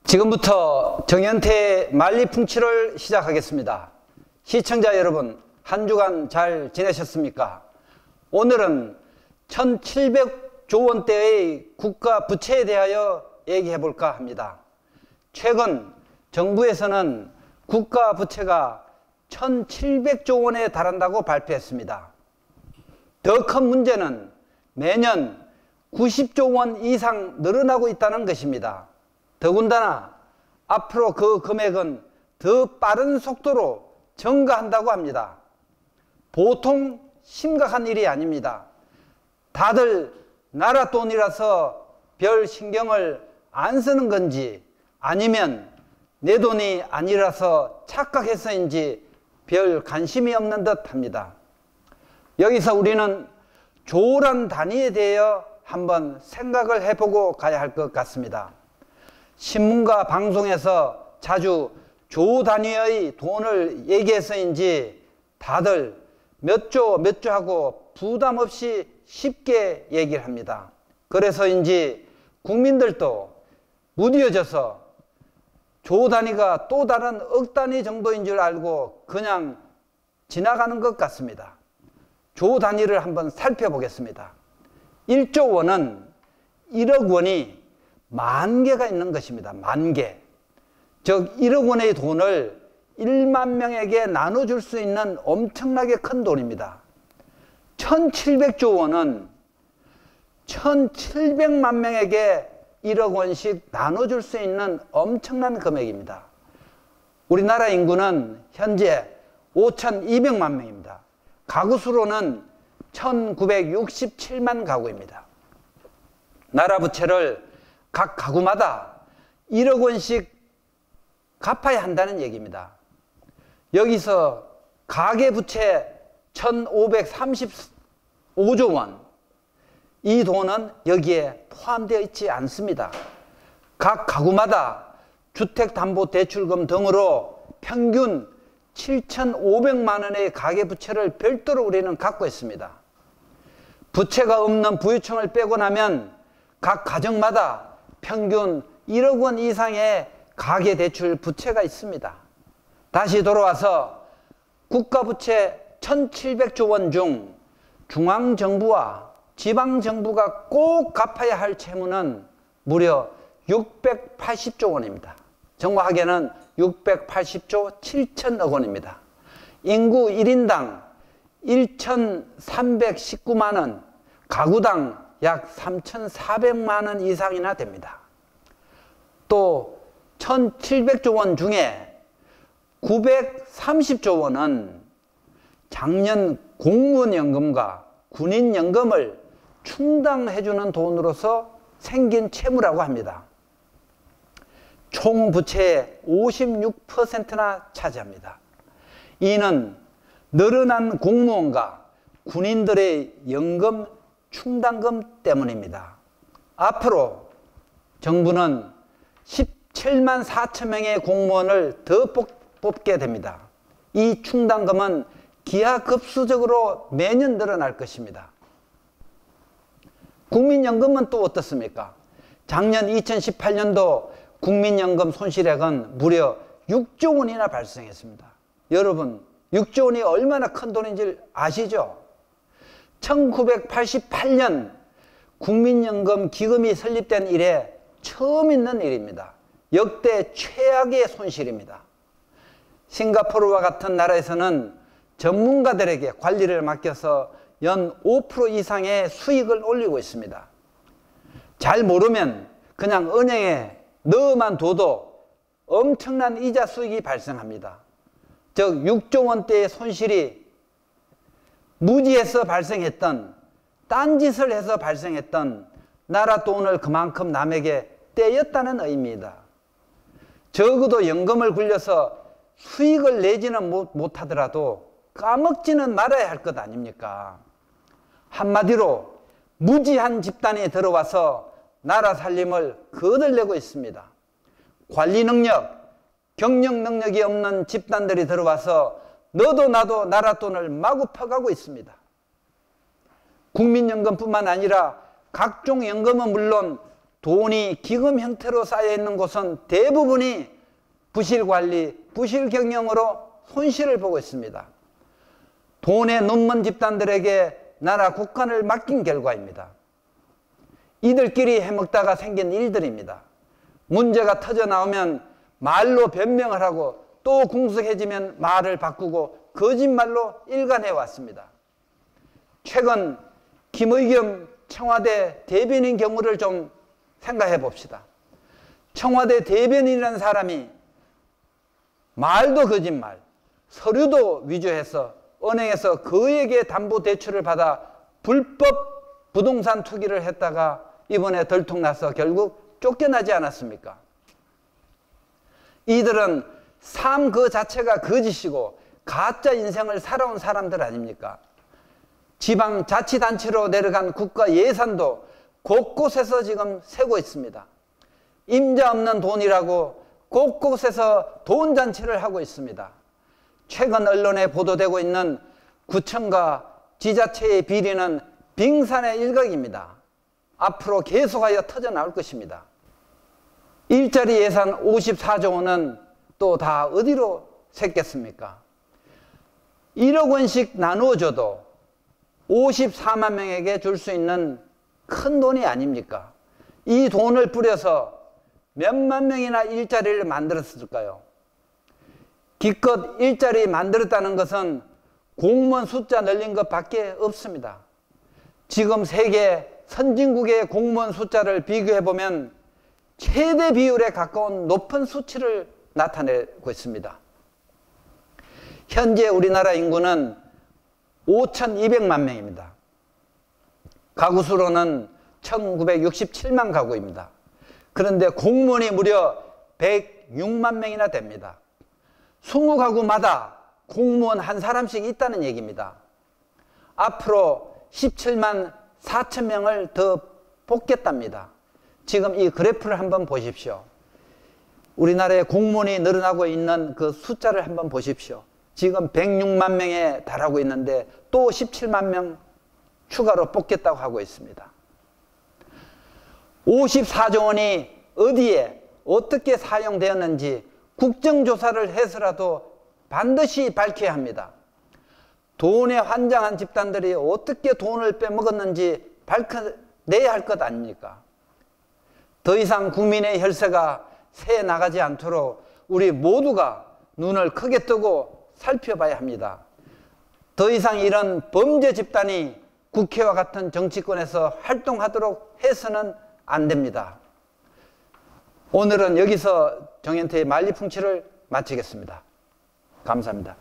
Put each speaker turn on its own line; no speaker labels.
지금부터 정현태의 만리풍치를 시작하겠습니다. 시청자 여러분, 한 주간 잘 지내셨습니까? 오늘은 1700조 원대의 국가 부채에 대하여 얘기해 볼까 합니다. 최근 정부에서는 국가 부채가 1700조 원에 달한다고 발표했습니다. 더 큰 문제는 매년 90조 원 이상 늘어나고 있다는 것입니다. 더군다나 앞으로 그 금액은 더 빠른 속도로 증가한다고 합니다. 보통 심각한 일이 아닙니다. 다들 나라 돈이라서 별 신경을 안 쓰는 건지 아니면 내 돈이 아니라서 착각해서인지 별 관심이 없는 듯 합니다. 여기서 우리는 조란 단위에 대하여 한번 생각을 해보고 가야 할 것 같습니다. 신문과 방송에서 자주 조 단위의 돈을 얘기해서인지 다들 몇 조 하고 부담 없이 쉽게 얘기를 합니다. 그래서인지 국민들도 무뎌져서 조 단위가 또 다른 억 단위 정도인 줄 알고 그냥 지나가는 것 같습니다. 조 단위를 한번 살펴보겠습니다. 1조 원은 1억 원이 10,000개가 있는 것입니다. 10,000개. 즉 1억 원의 돈을 1만 명에게 나눠줄 수 있는 엄청나게 큰 돈입니다. 1700조 원은 1700만 명에게 1억 원씩 나눠줄 수 있는 엄청난 금액입니다. 우리나라 인구는 현재 5200만 명입니다. 가구 수로는 1967만 가구입니다. 나라 부채를 각 가구마다 1억 원씩 갚아야 한다는 얘기입니다. 여기서 가계부채 1535조 원, 이 돈은 여기에 포함되어 있지 않습니다. 각 가구마다 주택담보대출금 등으로 평균 7,500만 원의 가계부채를 별도로 우리는 갖고 있습니다. 부채가 없는 부유층을 빼고 나면 각 가정마다 평균 1억 원 이상의 가계대출 부채가 있습니다. 다시 돌아와서 국가부채 1700조 원 중 중앙정부와 지방정부가 꼭 갚아야 할 채무는 무려 680조 원입니다. 정확하게는 680조 7천억 원입니다. 인구 1인당 1,319만 원, 가구당 약 3,400만 원 이상이나 됩니다. 또 1,700조 원 중에 930조 원은 작년 공무원연금과 군인연금을 충당해주는 돈으로서 생긴 채무라고 합니다. 총 부채의 56%나 차지합니다. 이는 늘어난 공무원과 군인들의 연금 충당금 때문입니다. 앞으로 정부는 17만 4천 명의 공무원을 더 뽑게 됩니다. 이 충당금은 기하급수적으로 매년 늘어날 것입니다. 국민연금은 또 어떻습니까? 작년 2018년도 국민연금 손실액은 무려 6조 원이나 발생했습니다. 여러분, 6조 원이 얼마나 큰 돈인지 아시죠? 1988년 국민연금 기금이 설립된 이래 처음 있는 일입니다. 역대 최악의 손실입니다. 싱가포르와 같은 나라에서는 전문가들에게 관리를 맡겨서 연 5% 이상의 수익을 올리고 있습니다. 잘 모르면 그냥 은행에 넣어만 둬도 엄청난 이자 수익이 발생합니다. 즉 6조 원대의 손실이 무지해서 발생했던, 딴짓을 해서 발생했던 나라 돈을 그만큼 남에게 떼였다는 의미입니다. 적어도 연금을 굴려서 수익을 내지는 못하더라도 까먹지는 말아야 할 것 아닙니까? 한마디로 무지한 집단이 들어와서 나라 살림을 거들내고 있습니다. 관리 능력, 경영 능력이 없는 집단들이 들어와서 너도 나도 나라 돈을 마구 퍼가고 있습니다. 국민연금뿐만 아니라 각종 연금은 물론 돈이 기금 형태로 쌓여 있는 곳은 대부분이 부실 관리, 부실 경영으로 손실을 보고 있습니다. 돈에 눈먼 집단들에게 나라 국간을 맡긴 결과입니다. 이들끼리 해먹다가 생긴 일들입니다. 문제가 터져 나오면 말로 변명을 하고 또 궁숙해지면 말을 바꾸고 거짓말로 일관해 왔습니다. 최근 김의겸 청와대 대변인 경우를 좀 생각해 봅시다. 청와대 대변인이라는 사람이 말도 거짓말, 서류도 위조해서 은행에서 그에게 담보대출을 받아 불법 부동산 투기를 했다가 이번에 들통나서 결국 쫓겨나지 않았습니까? 이들은 삶 그 자체가 거짓이고 가짜 인생을 살아온 사람들 아닙니까? 지방자치단체로 내려간 국가 예산도 곳곳에서 지금 새고 있습니다. 임자 없는 돈이라고 곳곳에서 돈잔치를 하고 있습니다. 최근 언론에 보도되고 있는 구청과 지자체의 비리는 빙산의 일각입니다. 앞으로 계속하여 터져나올 것입니다. 일자리 예산 54조 원은 또 다 어디로 샜겠습니까? 1억 원씩 나누어줘도 54만 명에게 줄 수 있는 큰 돈이 아닙니까? 이 돈을 뿌려서 몇만 명이나 일자리를 만들었을까요? 기껏 일자리 만들었다는 것은 공무원 숫자 늘린 것밖에 없습니다. 지금 세계 선진국의 공무원 숫자를 비교해보면 최대 비율에 가까운 높은 수치를 나타내고 있습니다. 현재 우리나라 인구는 5,200만 명입니다. 가구 수로는 1,967만 가구입니다. 그런데 공무원이 무려 106만 명이나 됩니다. 20가구마다 공무원 한 사람씩 있다는 얘기입니다. 앞으로 17만 4천 명을 더 뽑겠답니다. 지금 이 그래프를 한번 보십시오. 우리나라의 공무원이 늘어나고 있는 그 숫자를 한번 보십시오. 지금 106만 명에 달하고 있는데 또 17만 명 추가로 뽑겠다고 하고 있습니다. 54조 원이 어디에 어떻게 사용되었는지 국정조사를 해서라도 반드시 밝혀야 합니다. 돈에 환장한 집단들이 어떻게 돈을 빼먹었는지 밝혀내야 할 것 아닙니까? 더 이상 국민의 혈세가 새 나가지 않도록 우리 모두가 눈을 크게 뜨고 살펴봐야 합니다. 더 이상 이런 범죄 집단이 국회와 같은 정치권에서 활동하도록 해서는 안 됩니다. 오늘은 여기서 정현태의 만리풍치를 마치겠습니다. 감사합니다.